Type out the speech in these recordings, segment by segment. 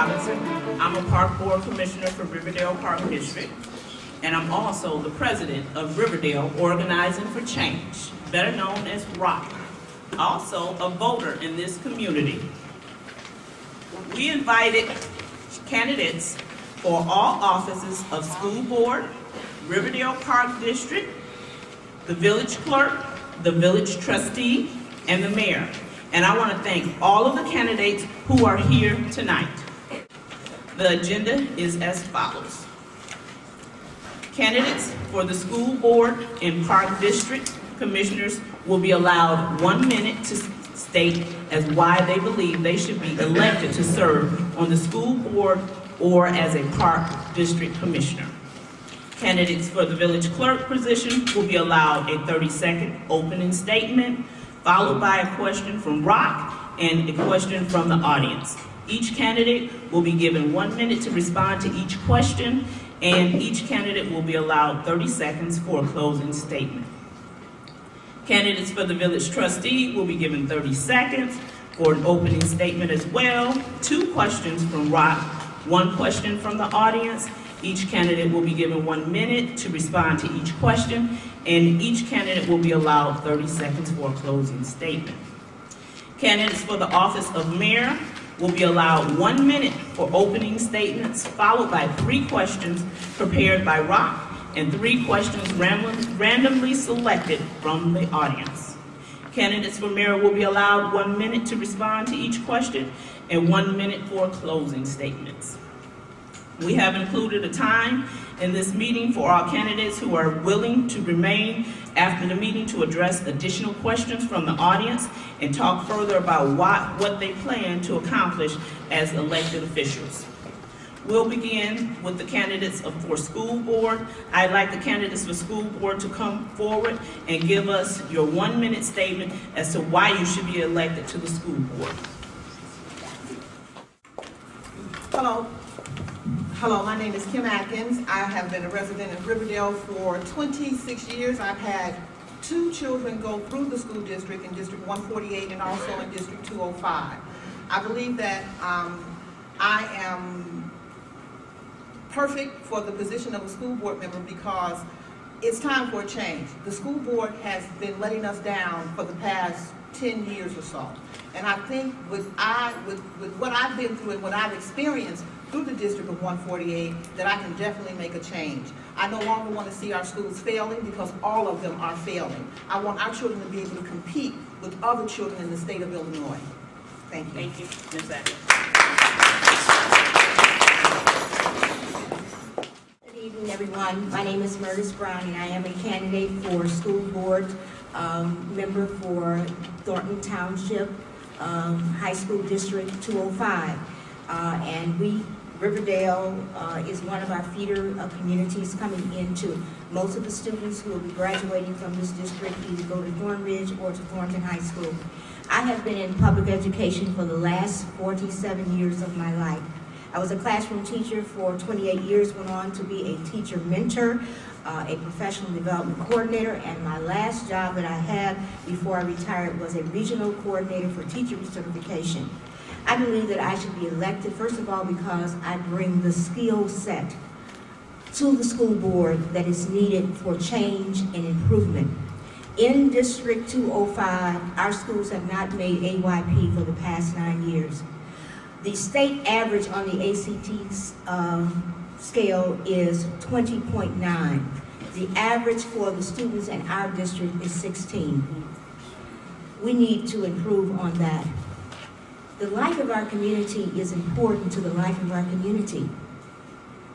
Ervin-Robinson. I'm a Park Board Commissioner for Riverdale Park District, and I'm also the president of Riverdale Organizing for Change, better known as ROC. Also a voter in this community. We invited candidates for all offices of school board, Riverdale Park District, the village clerk, the village trustee, and the mayor. And I want to thank all of the candidates who are here tonight. The agenda is as follows. Candidates for the school board and park district commissioners will be allowed 1 minute to state as why they believe they should be elected to serve on the school board or as a park district commissioner. Candidates for the village clerk position will be allowed a 30-second opening statement, followed by a question from ROC and a question from the audience. Each candidate will be given 1 minute to respond to each question, and each candidate will be allowed 30 seconds for a closing statement. Candidates for the village trustee will be given 30 seconds for an opening statement as well, 2 questions from ROC, 1 question from the audience. Each candidate will be given 1 minute to respond to each question, and each candidate will be allowed 30 seconds for a closing statement. Candidates for the office of mayor will be allowed 1 minute for opening statements, followed by 3 questions prepared by ROC and 3 questions randomly selected from the audience. Candidates for mayor will be allowed 1 minute to respond to each question and 1 minute for closing statements. We have included a time in this meeting for our candidates who are willing to remain after the meeting to address additional questions from the audience and talk further about what they plan to accomplish as elected officials. We'll begin with the candidates for school board. I'd like the candidates for school board to come forward and give us your 1 minute statement as to why you should be elected to the school board. Hello, my name is Kim Adkins. I have been a resident of Riverdale for 26 years. I've had 2 children go through the school district in District 148 and also in District 205. I believe that I am perfect for the position of a school board member because it's time for a change. The school board has been letting us down for the past 10 years or so. And I think with what I've been through and what I've experienced through the District of 148, that I can definitely make a change. I no longer want to see our schools failing because all of them are failing. I want our children to be able to compete with other children in the state of Illinois. Thank you. Thank you, Ms. Adkins. Good evening, everyone. My name is Metris Brown, and I am a candidate for school board member for Thomton Township High School District 205. And Riverdale is one of our feeder communities coming into. Most of the students who will be graduating from this district either go to Thorn Ridge or to Thornton High School. I have been in public education for the last 47 years of my life. I was a classroom teacher for 28 years, went on to be a teacher mentor, a professional development coordinator, and my last job that I had before I retired was a regional coordinator for teacher certification. I believe that I should be elected, first of all, because I bring the skill set to the school board that is needed for change and improvement. In District 205, our schools have not made AYP for the past 9 years. The state average on the ACT scale is 20.9. The average for the students in our district is 16. We need to improve on that. The life of our community is important to the life of our community.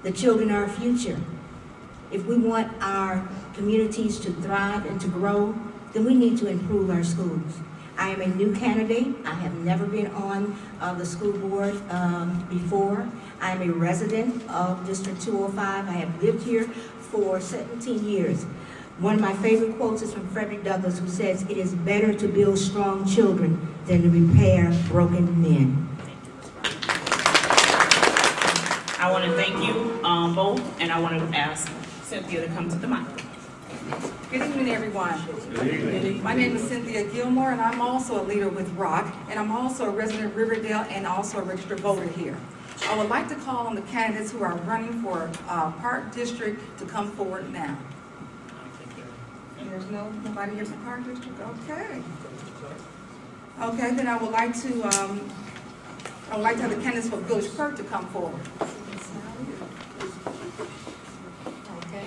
The children are our future. If we want our communities to thrive and to grow, then we need to improve our schools. I am a new candidate. I have never been on the school board before. I am a resident of District 205. I have lived here for 17 years. One of my favorite quotes is from Frederick Douglass, who says, "It is better to build strong children than to repair broken men." I want to thank you both, and I want to ask Cynthia to come to the mic. Good evening, everyone. Good evening. My name is Cynthia Gilmore, and I'm also a leader with ROC, and I'm also a resident of Riverdale and also a registered voter here. I would like to call on the candidates who are running for Park District to come forward now. There's nobody here from Park District? Okay. Okay, then I would like to have the candidates for Village Clerk to come forward. Okay.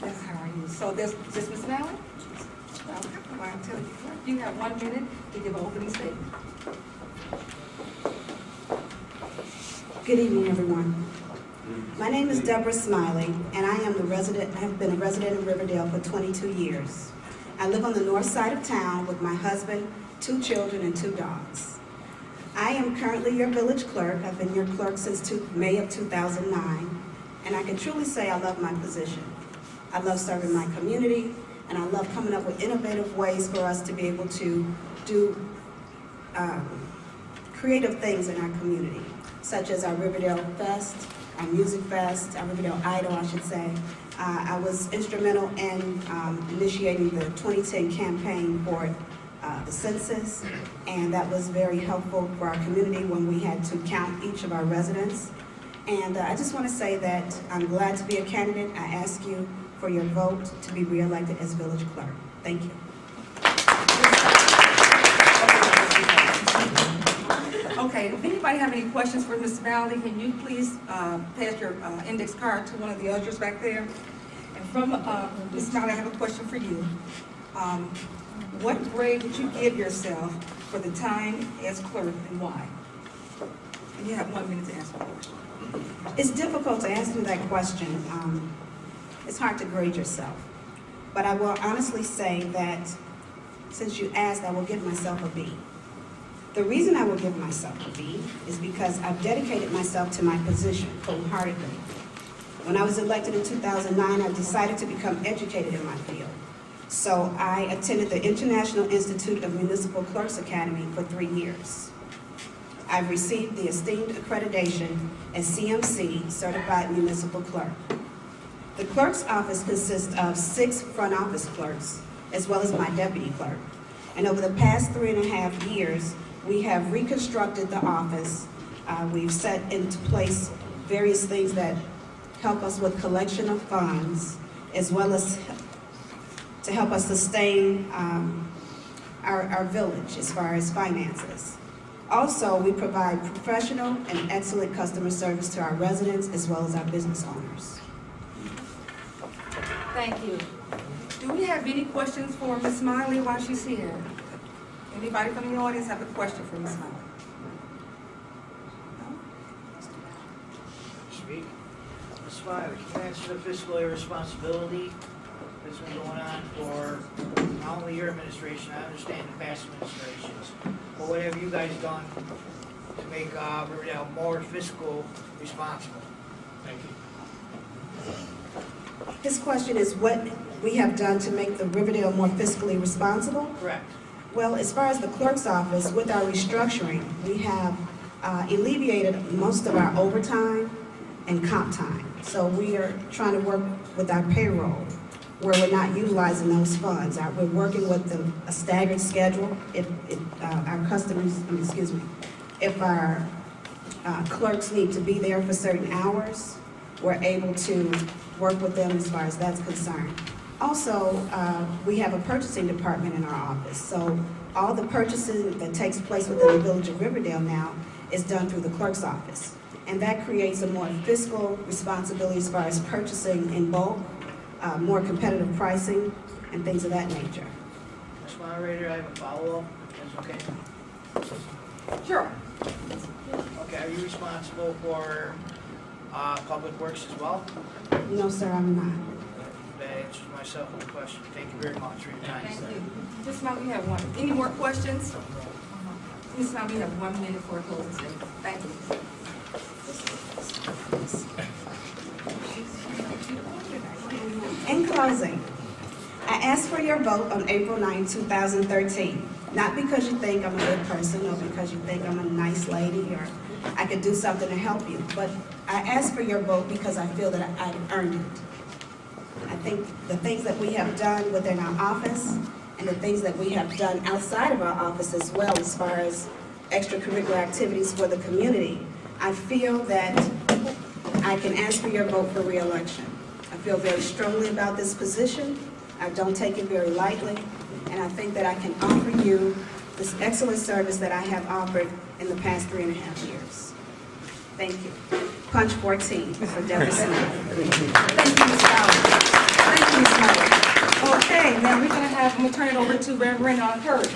That's how are you? So there's just Ms. Smiley? Okay. Well, I'll tell you, you have 1 minute to give an opening statement. Good evening, everyone. My name is Deborah Smiley, and I have been a resident in Riverdale for 22 years. I live on the north side of town with my husband, 2 children, and 2 dogs. I am currently your village clerk. I've been your clerk since May of 2009, and I can truly say I love my position. I love serving my community, and I love coming up with innovative ways for us to be able to do creative things in our community, such as our Riverdale Fest, our Music Fest, our Riverdale Idol, I should say. I was instrumental in initiating the 2010 campaign for the census, and that was very helpful for our community when we had to count each of our residents. And I just want to say that I'm glad to be a candidate. I ask you for your vote to be reelected as village clerk. Thank you. Okay, if anybody have any questions for Ms. Smiley, can you please pass your index card to one of the ushers back there? And from Ms. Smiley, I have a question for you. What grade would you give yourself for the time as clerk and why? And you have 1 minute to answer the question. It's difficult to answer that question. It's hard to grade yourself. But I will honestly say that since you asked, I will give myself a B. The reason I will give myself a B is because I've dedicated myself to my position wholeheartedly. When I was elected in 2009, I decided to become educated in my field. So I attended the International Institute of Municipal Clerks Academy for 3 years. I've received the esteemed accreditation as CMC, Certified Municipal Clerk. The clerk's office consists of 6 front office clerks, as well as my deputy clerk. And over the past 3.5 years, we have reconstructed the office. We've set into place various things that help us with collection of funds, as well as to help us sustain our village as far as finances. Also, we provide professional and excellent customer service to our residents as well as our business owners. Thank you. Do we have any questions for Ms. Smiley while she's here? Anybody from the audience have a question for Ms. Smiley? No? Speak. Ms. Smiley, can you answer the fiscal irresponsibility that's been going on for not only your administration, I understand the past administrations, but what have you guys done to make Riverdale more fiscal responsible? Thank you. His question is what we have done to make the Riverdale more fiscally responsible? Correct. Well, as far as the clerk's office, with our restructuring, we have alleviated most of our overtime and comp time. So we are trying to work with our payroll where we're not utilizing those funds. We're working with a staggered schedule. If our customers, if our clerks need to be there for certain hours, we're able to work with them as far as that's concerned. Also, we have a purchasing department in our office. So all the purchasing that takes place within the village of Riverdale now is done through the clerk's office. And that creates a more fiscal responsibility as far as purchasing in bulk, more competitive pricing, and things of that nature. Ms. Moderator, I have a follow-up. That's okay? Sure. Okay, are you responsible for public works as well? No, sir, I'm not. That answers myself with the question. Thank you very much for your time. Thank you. Ms. Smiley, you have one. Any more questions? Ms. Smiley, you have 1 minute for a closing statement. Thank you. In closing, I ask for your vote on April 9, 2013. Not because you think I'm a good person or because you think I'm a nice lady or I could do something to help you, but I ask for your vote because I feel that I've earned it. I think the things that we have done within our office and the things that we have done outside of our office as well, as far as extracurricular activities for the community, I feel that I can ask for your vote for re-election. I feel very strongly about this position. I don't take it very lightly, and I think that I can offer you this excellent service that I have offered in the past 3.5 years. Thank you. Punch 14 for Deborah Smiley. Thank you, Ms. Fowler. Thank you, Ms. Smiley. Okay, now I'm going to turn it over to Reverend Hurd.